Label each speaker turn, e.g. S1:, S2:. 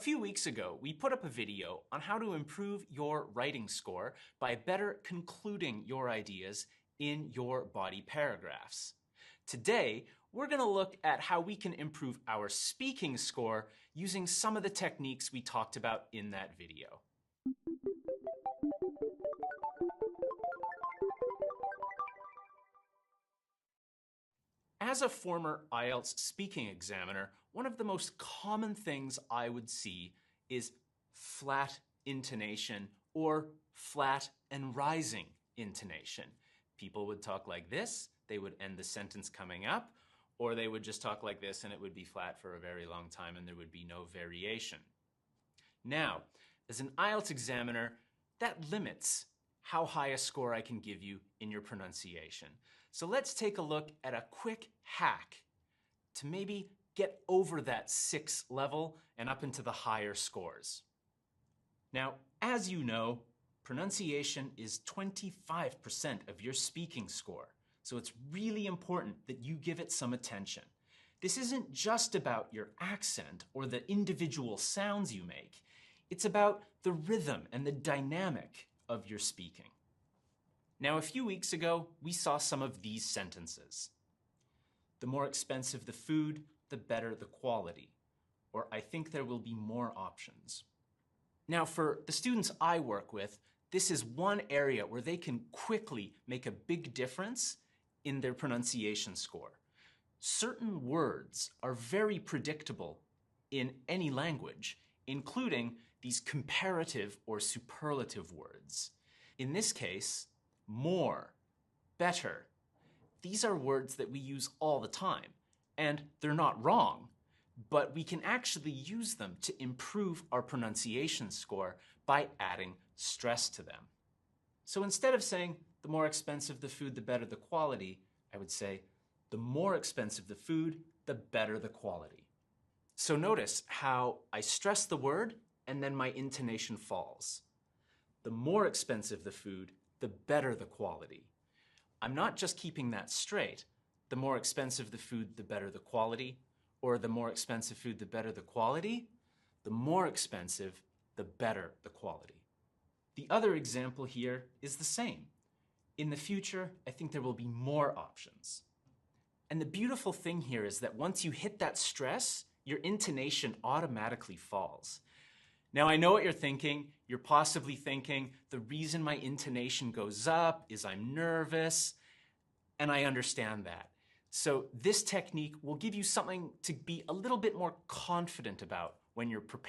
S1: few weeks ago, we put up a video on how to improve your writing score by better concluding your ideas in your body paragraphs. Today, we're going to look at how we can improve our speaking score using some of the techniques we talked about in that video. As a former IELTS speaking examiner, one of the most common things I would see is flat intonation or flat and rising intonation. People would talk like this, they would end the sentence coming up, or they would just talk like this and it would be flat for a very long time and there would be no variation. Now, as an IELTS examiner, that limits how high a score I can give you in your pronunciation. So let's take a look at a quick hack to maybe get over that 6 level and up into the higher scores. Now, as you know, pronunciation is 25% of your speaking score, so it's really important that you give it some attention. This isn't just about your accent or the individual sounds you make. It's about the rhythm and the dynamic of your speaking. Now, a few weeks ago, we saw some of these sentences. The more expensive the food, the better the quality. Or I think there will be more options. Now, for the students I work with, this is one area where they can quickly make a big difference in their pronunciation score. Certain words are very predictable in any language, including these comparative or superlative words. In this case, more, better. These are words that we use all the time, and they're not wrong, but we can actually use them to improve our pronunciation score by adding stress to them. So instead of saying, the more expensive the food, the better the quality, I would say, the more expensive the food, the better the quality. So notice how I stress the word and then my intonation falls. The more expensive the food, the better the quality. I'm not just keeping that straight. The more expensive the food, the better the quality, or the more expensive food, the better the quality. The more expensive, the better the quality. The other example here is the same. In the future, I think there will be more options. And the beautiful thing here is that once you hit that stress, your intonation automatically falls. Now, I know what you're thinking. You're possibly thinking, the reason my intonation goes up is I'm nervous, and I understand that. So this technique will give you something to be a little bit more confident about when you're preparing.